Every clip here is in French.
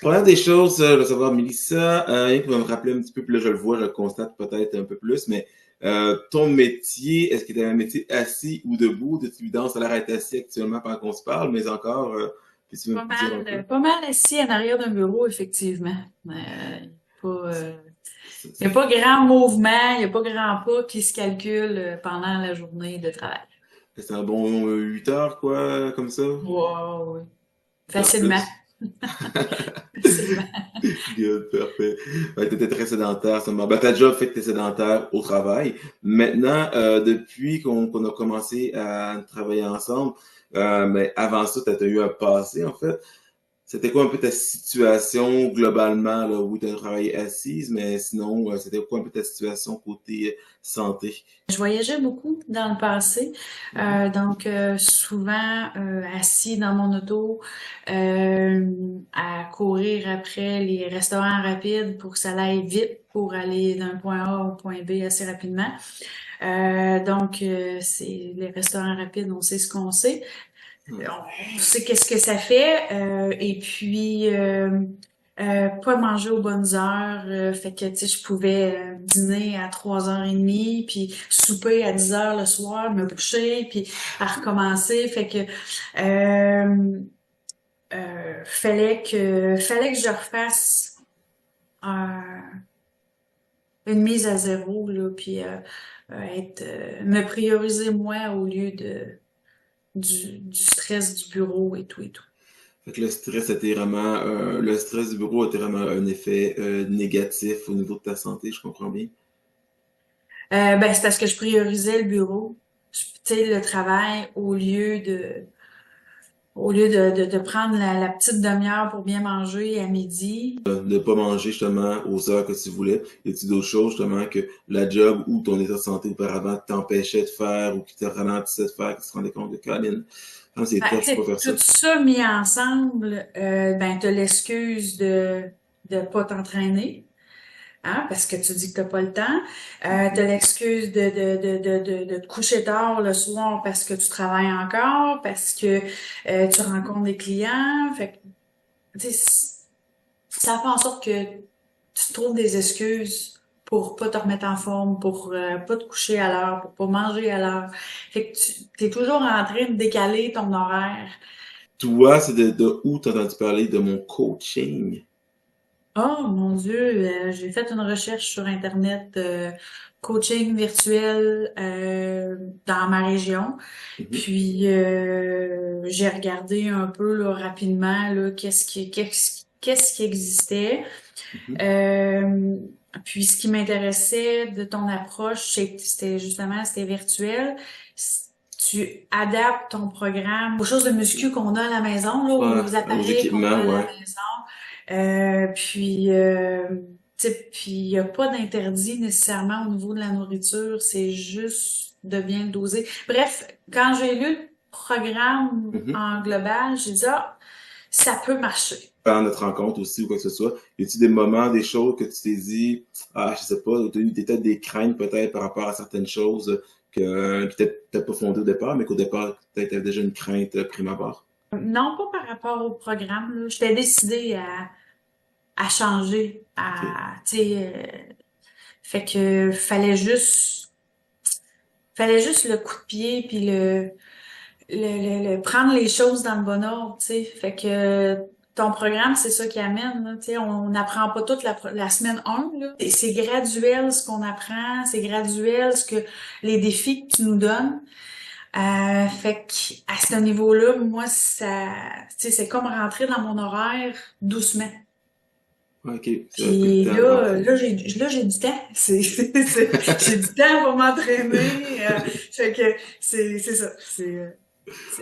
Première des choses, je veux savoir, Mélissa, rien qui va me rappeler un petit peu, puis là je le vois, je le constate peut-être un peu plus, mais ton métier, est-ce que tu as un métier assis ou debout? De toute évidence, ça a l'air d'être assis actuellement pendant qu'on se parle, mais encore, puis tu veux me dire un peu? Pas mal assis en arrière d'un bureau, effectivement. Pas, y a pas grand mouvement, il n'y a pas grand pas qui se calcule pendant la journée de travail. C'est un bon 8 heures, quoi, comme ça? Wow, Faire facilement, plus? facilement. Good, parfait. Ouais, t'étais très sédentaire, ça m'a. Ben, t'as déjà fait que t'es sédentaire au travail. Maintenant, depuis qu'on a commencé à travailler ensemble, mais avant ça, t'as eu un passé, en fait. C'était quoi un peu ta situation globalement, là, où tu as travaillé assise, mais sinon, c'était quoi un peu ta situation côté santé? Je voyageais beaucoup dans le passé, Mhm. donc souvent assis dans mon auto à courir après les restaurants rapides pour que ça aille vite pour aller d'un point A au point B assez rapidement. Donc c'est les restaurants rapides, on sait ce qu'on sait. Ouais. On sait qu'est-ce que ça fait. Et puis, pas manger aux bonnes heures. Fait que, tu sais, je pouvais dîner à 3h30, puis souper à 10h le soir, me coucher, puis à recommencer. Fait que, euh, fallait que je refasse une mise à zéro, là, puis me prioriser moi au lieu du stress du bureau et tout et tout. Fait que le stress du bureau a été vraiment un effet négatif au niveau de ta santé, je comprends bien. Ben, c'est parce que je priorisais le bureau, tu sais, le travail, au lieu de prendre la petite demi-heure pour bien manger à midi. De pas manger justement aux heures que tu voulais. Y a-t-il d'autres choses justement que la job ou ton état de santé auparavant t'empêchait de faire ou qui te ralentissait de faire, que tu te rendais compte de Colin, quand c'est Ben, tough, tu je peux pas sais, faire ça. tout ça mis ensemble, ben, t'as l'excuse de pas t'entraîner, hein, parce que tu dis que t'as pas le temps. T'as Mhm. l'excuse de te coucher tard le soir parce que tu travailles encore, parce que tu rencontres des clients. Fait que, tu sais, ça fait en sorte que tu trouves des excuses pour pas te remettre en forme, pour pas te coucher à l'heure, pour pas manger à l'heure. Fait que tu es toujours en train de décaler ton horaire. Toi, c'est de où t'as entendu parler de mon coaching? Oh mon Dieu, j'ai fait une recherche sur Internet, coaching virtuel dans ma région. Mhm, Puis j'ai regardé un peu là, rapidement là, qu'est-ce qui existait. mhm. Euh, Puis ce qui m'intéressait de ton approche, c'était virtuel. Tu adaptes ton programme aux choses de muscu qu'on a à la maison, là, Ouais, aux aux appareils qu'on a équipements, à la ouais. maison. Puis, tu sais, puis il n'y a pas d'interdit nécessairement au niveau de la nourriture, c'est juste de bien le doser. Bref, quand j'ai lu le programme Mhm. en global, j'ai dit, ah, ça peut marcher. Pendant notre rencontre aussi ou quoi que ce soit, y a-t-il des moments, des choses que tu t'es dit, ah, je sais pas, t'as eu peut-être des craintes peut-être par rapport à certaines choses qui étaient peut-être pas fondées au départ, mais qu'au départ, peut-être t'avais déjà une crainte prime abord. Non, pas par rapport au programme, là. J'étais décidée à changer, OK. tu sais, fait que fallait juste le coup de pied puis prendre les choses dans le bon ordre, tu sais. Fait que ton programme, c'est ça qui amène, là, tu sais. On n'apprend pas toute la semaine 1, là. Et c'est graduel ce qu'on apprend, c'est graduel les défis que tu nous donnes. Fait que à ce niveau-là, moi, tu sais, c'est comme rentrer dans mon horaire doucement. OK. Ça a pris le Puis temps de là, rentrer. là, j'ai du temps. J'ai du temps pour m'entraîner. Fait que c'est ça.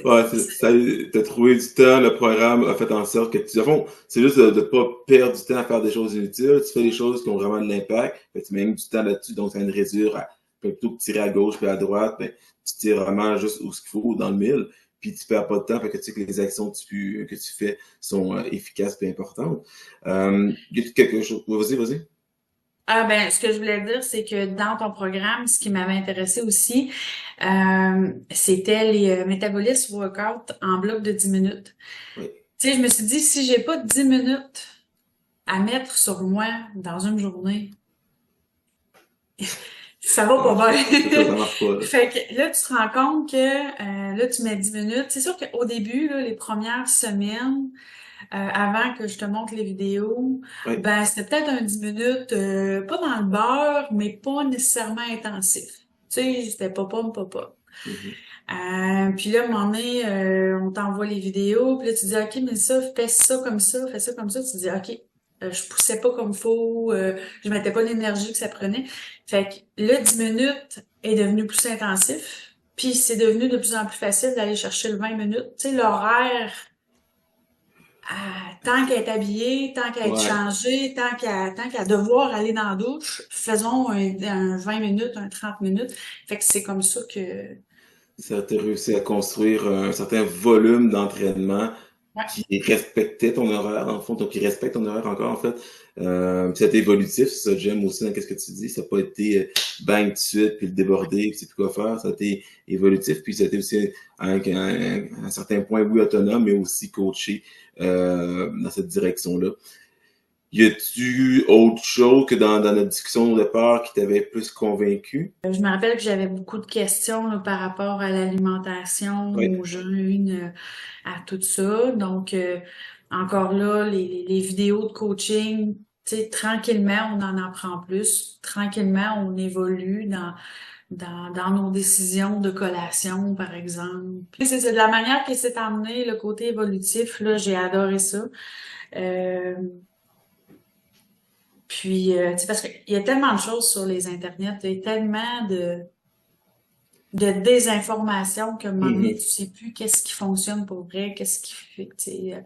Ouais, C'est- t'as trouvé du temps, le programme a fait en sorte que au fond, c'est juste de pas perdre du temps à faire des choses inutiles. Tu fais des choses qui ont vraiment de l'impact. Fait que tu mets même du temps là-dessus, donc ça vient de réduire plutôt que de tirer à gauche puis à droite, ben, tu tires vraiment juste où ce qu'il faut, dans le mille. Puis tu perds pas de temps, fait que tu sais que les actions que tu fais sont efficaces et importantes. Y a quelque chose. Vas-y, vas-y. Ah ben, ce que je voulais dire, c'est que dans ton programme, ce qui m'avait intéressé aussi, c'était les métabolismes workout en bloc de 10 minutes. Oui. Tu sais, je me suis dit, si j'ai pas 10 minutes à mettre sur moi dans une journée, ça va pas C'est ça, bien. ça marche pas, là. Fait que là, tu te rends compte que là, tu mets 10 minutes. C'est sûr qu'au début, là, les premières semaines, avant que je te montre les vidéos, Ouais. ben c'était peut-être un 10 minutes, pas dans le beurre, mais pas nécessairement intensif. Tu sais, c'était pop-up. Mhm. Puis là, à un moment donné, on t'envoie les vidéos, puis là, tu dis, OK, mais ça, fais ça comme ça, fais ça comme ça. Tu dis, OK, je poussais pas comme faut, je mettais pas l'énergie que ça prenait. Fait que là, 10 minutes est devenu plus intensif, puis c'est devenu de plus en plus facile d'aller chercher le 20 minutes. Tu sais, l'horaire, tant qu'à être habillé, tant qu'à être Ouais. changé, tant qu'à devoir aller dans la douche, faisons un 20 minutes, un 30 minutes. Fait que c'est comme ça que... Ça t'a réussi à construire un certain volume d'entraînement Ouais. qui respectait ton horaire, dans le fond, donc qui respecte ton horaire encore, en fait. Puis ça a été évolutif, c'est ça que j'aime aussi dans qu'est-ce que tu dis. Ça n'a pas été bang tout de suite, puis le déborder, puis c'est plus quoi faire. Ça a été évolutif, puis ça a été aussi avec un certain point, oui, autonome, mais aussi coaché dans cette direction-là. Y a-tu autre chose que dans notre discussion au départ qui t'avait plus convaincu? Je me rappelle que j'avais beaucoup de questions là, par rapport à l'alimentation, Oui. aux jeûnes, à tout ça. Donc, encore là, les vidéos de coaching, tu sais, tranquillement, on en apprend plus. Tranquillement, on évolue dans nos décisions de collation, par exemple. Puis c'est de la manière que c'est amené, le côté évolutif, là, j'ai adoré ça. Euh, tu sais, parce qu'il y a tellement de choses sur les internets, il y a tellement de désinformation qu'à un moment donné, Mhm. tu sais plus qu'est-ce qui fonctionne pour vrai, qu'est-ce qui fait, tu sais.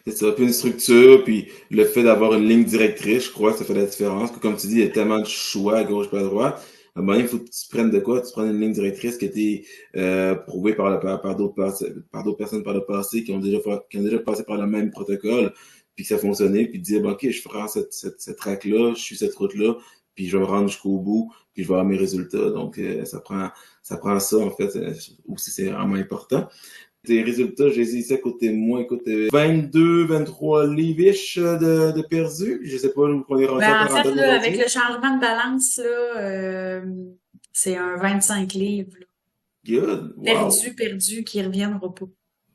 C'est ça, puis une structure, puis le fait d'avoir une ligne directrice, je crois que ça fait la différence. Comme tu dis, il y a tellement de choix à gauche, pas à droite. À un moment donné, il faut que tu prennes de quoi? Tu prends une ligne directrice qui a été prouvée par par d'autres personnes par le passé qui ont déjà passé par le même protocole, puis que ça a fonctionné, puis de dire, bon, OK, je prends cette track-là, je suis cette route-là, puis je vais me rendre jusqu'au bout, puis je vais avoir mes résultats. Donc, ça prend ça, en fait, aussi, c'est vraiment important. Tes résultats, j'ai ici à côté de moi, écoute, 22, 23 livres de perdu. Je sais pas où on est rendu en Ben, en fait, quarantaine là, avec aujourd'hui. le changement de balance, là, c'est un 25 livres, là. Good. Wow. Perdu, qui reviendra pas.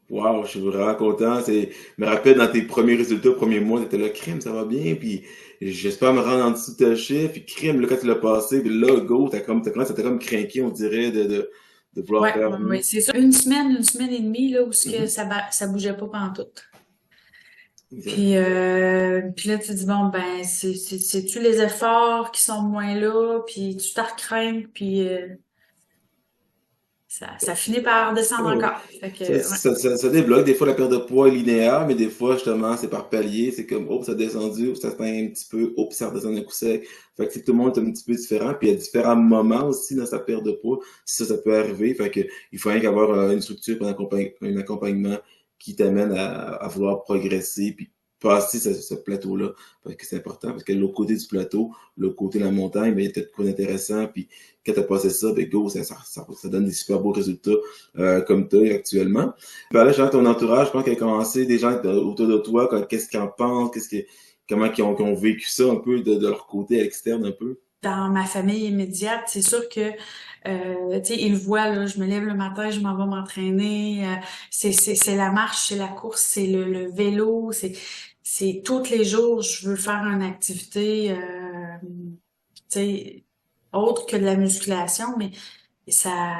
Wow, je suis vraiment content. Je me rappelle dans tes premiers résultats, premiers mois, t'étais là, crime, ça va bien, puis j'espère me rendre en dessous de ta chiffre, puis crime, là, quand tu l'as passé, puis là, go, t'as comme craqué, on dirait, de vouloir faire Ouais, mieux. c'est ça. Une semaine et demie, là, où ce que Mhm. ça bougeait pas pantoute. Exact. Puis là, tu te dis, bon, ben, c'est-tu les efforts qui sont moins là, puis tu t'en recrains, puis ça finit par descendre Oh. encore. Fait que, ouais. Ça débloque. Des fois, la perte de poids est linéaire, mais des fois, justement, c'est par palier. C'est comme, oh, ça a descendu, ça se un petit peu, oh, ça redescend un coup sec. Fait que c'est que tout le monde est un petit peu différent. Puis il y a différents moments aussi dans sa perte de poids. Ça peut arriver. Fait que il faut rien qu'avoir une structure, un accompagnement qui t'amène à vouloir progresser, puis passer ce plateau-là. Parce que c'est important, parce que l'autre côté du plateau, l'autre côté de la montagne, ben, il y a peut-être quoi d'intéressant. Puis quand t'as passé ça, ben, go, ça donne des super beaux résultats comme toi actuellement. Par là, genre, ton entourage, je pense qu'il y a commencé des gens autour de toi, qu'est-ce qu'ils en pensent, comment qui ont vécu ça un peu de leur côté externe un peu. Dans ma famille immédiate, c'est sûr que, tu sais, ils le voient, là, je me lève le matin, je m'en vais m'entraîner, c'est la marche, c'est la course, c'est le vélo, c'est tous les jours, je veux faire une activité, tu sais, autre que de la musculation, mais ça,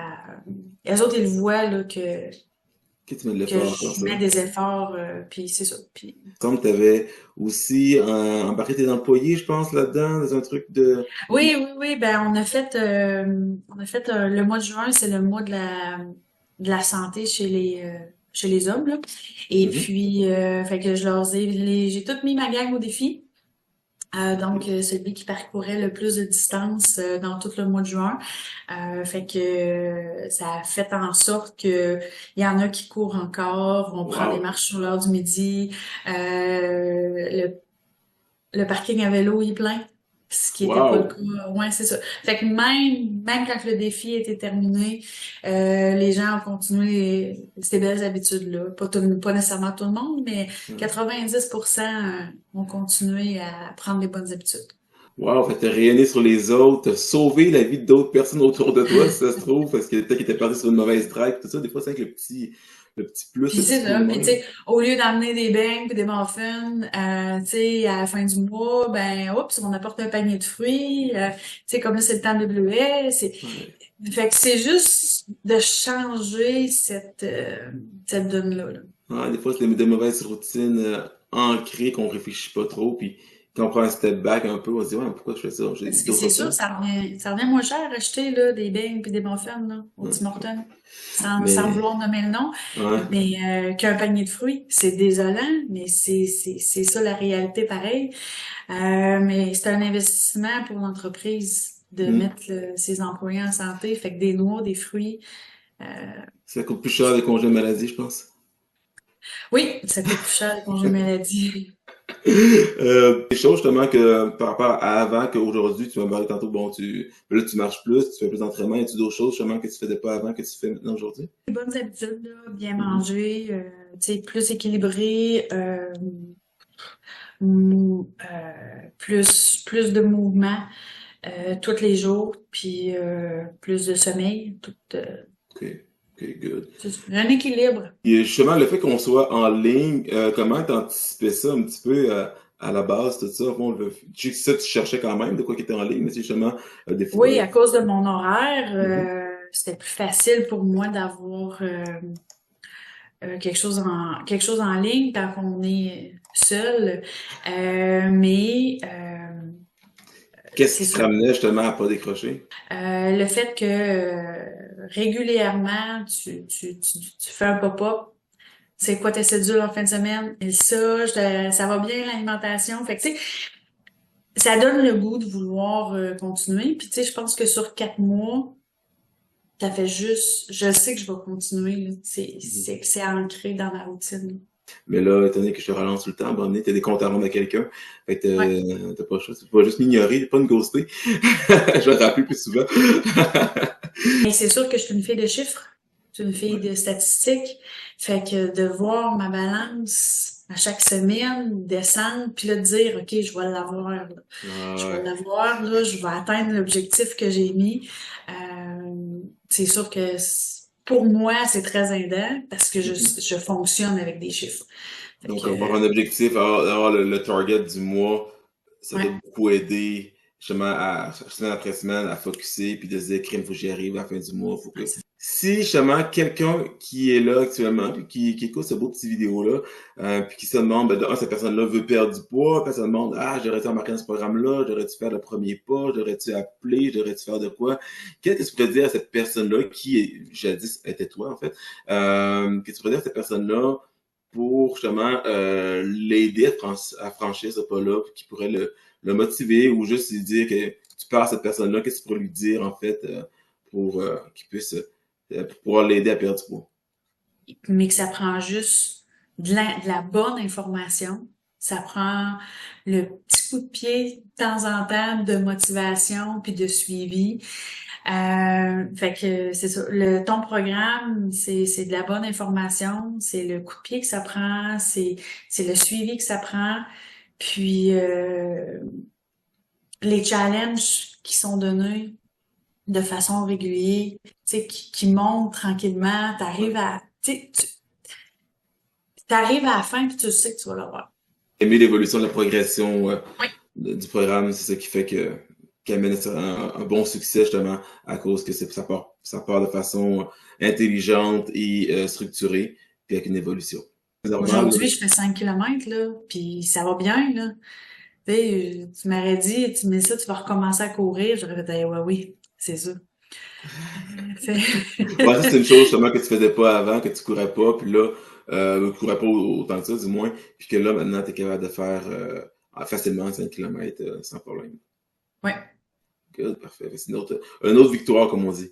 les autres, ils le voient, là, Que tu mets de que l'effort à faire je ça. mets des efforts, puis c'est ça. Puis, Il semble que tu avais aussi embarqué tes employés, je pense, là-dedans, dans un truc oui, ben, on a fait le mois de juin, c'est le mois de la santé chez les hommes, là. Et Mhm. puis, fait que je leur ai, j'ai tout mis ma gang au défi. Donc, celui qui parcourait le plus de distance dans tout le mois de juin. Fait que ça a fait en sorte que il y en a qui courent encore. On prend des Wow. marches sur l'heure du midi. Le parking à vélo est plein. ce qui n'était pas le Wow! cas. Ouais, c'est ça. Fait que même quand le défi était terminé, les gens ont continué ces belles habitudes-là. Pas nécessairement tout le monde, mais Ouais. 90% ont continué à prendre les bonnes habitudes. Wow, fait que t'as rayonné sur les autres, t'as sauvé la vie d'autres personnes autour de toi, si ça se trouve, parce que peut-être qu'ils étaient partis sur une mauvaise track, tout ça, des fois, c'est avec le petit plus, Puis le petit c'est coup de ça. Puis main. tu sais, au lieu d'amener des beignes puis des muffins, tu sais, à la fin du mois, ben, oups, on apporte un panier de fruits. Tu sais, comme là, c'est le temps de bleuets. Ouais. Fait que c'est juste de changer cette donne-là, là. Ouais, des fois, c'est des mauvaises routines ancrées qu'on réfléchit pas trop, puis quand on prend un step back un peu, on se dit, ouais, pourquoi je fais ça? J'ai Parce que d'autres c'est sûr, options. ça revient moins cher acheter, là, des beignes puis des muffins, là, au Ouais. Tim Hortons. Sans Mais, vouloir nommer le nom, ouais, mais qu'un panier de fruits, c'est désolant, mais c'est ça la réalité pareil. Mais c'est un investissement pour l'entreprise de hmm. mettre ses employés en santé. Fait que des noix, des fruits. euh, Ça coûte plus cher les congés maladie, je pense. oui, ça coûte plus cher les congés maladie. Des choses justement que par rapport à avant qu'aujourd'hui, tu m'as parlé tantôt, bon, là, tu marches plus, tu fais plus d'entraînement, et tu d'autres choses justement que tu faisais pas avant, que tu fais maintenant aujourd'hui? Les bonnes habitudes, là, bien Mhm. manger, tu sais, plus équilibré, plus de mouvement tous les jours, puis plus de sommeil, Ok, ok, good. un équilibre. Et justement, le fait qu'on soit en ligne, comment t'anticipais ça un petit peu à la base, tout ça? Bon, je sais que ça, tu cherchais quand même de quoi qui était en ligne, mais c'est justement des fois. Oui, à cause de mon horaire, Mhm. c'était plus facile pour moi d'avoir quelque chose en ligne quand on est seul. Mais Qu'est-ce c'est qui te ça. ramenait justement à pas décrocher? Le fait que régulièrement, tu fais un pop-up. C'est quoi tes cédules en fin de semaine? Et ça va bien l'alimentation. Fait que, tu sais, ça donne le goût de vouloir continuer. Puis, tu sais, je pense que sur 4 mois, ça fait juste, je sais que je vais continuer, là. Mhm. C'est ancré dans ma routine. Mais là, étant donné que je te relance tout le temps, à un moment donné, t'as des comptes à rendre à quelqu'un. Fait que Ouais. t'as pas le choix. Tu peux pas juste m'ignorer, pas me ghoster. Je vais te rappeler plus souvent. Et c'est sûr que je suis une fille de chiffres. Je suis une fille Ouais. de statistiques. Fait que de voir ma balance à chaque semaine descendre, puis là, de dire, OK, je vais l'avoir, là. Je Ah vais ouais. l'avoir, là, je vais atteindre l'objectif que j'ai mis. C'est sûr que pour moi, c'est très aidant parce que Mhm. je fonctionne avec des chiffres. Fait Donc, avoir que, un objectif, avoir le target du mois, ça t'a ouais. beaucoup aidé justement à semaine après semaine à focuser puis de se dire crime, faut que j'y arrive à la fin du mois, faut Ouais, que si justement quelqu'un qui est là actuellement puis qui écoute ce beau petit vidéo là puis qui se demande ben, de un, cette personne-là veut perdre du poids, puis elle se demande ah j'aurais dû embarquer dans ce programme-là, j'aurais dû faire le premier pas, j'aurais dû appeler, j'aurais dû faire de quoi, qu'est-ce que tu pourrais dire à cette personne-là qui jadis était toi en fait, que tu pourrais dire à cette personne-là pour justement l'aider à franchir ce pas-là, qui pourrait le motiver ou juste lui dire que tu parles à cette personne-là, qu'est-ce que tu pourrais lui dire en fait pour qu'il puisse pour pouvoir l'aider à perdre du poids. mais que ça prend juste de la bonne information. Ça prend le petit coup de pied de temps en temps de motivation puis de suivi. Fait que c'est ça. Ton programme, c'est de la bonne information, c'est le coup de pied que ça prend, c'est le suivi que ça prend, puis les challenges qui sont donnés de façon régulière, tu sais, qui montent tranquillement, Ouais. t'arrives à la fin puis tu sais que tu vas l'avoir. Aimer l'évolution, la progression Oui. du programme, c'est ça qui fait que qui amène un bon succès justement à cause que ça part de façon intelligente et structurée, puis avec une évolution. C'est normal. Aujourd'hui, je fais 5 kilomètres, là, puis ça va bien, là. Tu sais, tu m'aurais dit, tu mets ça, tu vas recommencer à courir. J'aurais fait, eh ouais, oui, c'est ça. C'est- Ouais, ça, c'est une chose justement que tu faisais pas avant, que tu courais pas, puis là, courais pas autant que ça, du moins, puis que là, maintenant, tu es capable de faire facilement 5 km sans problème. Ouais. Good, parfait. C'est une autre victoire, comme on dit.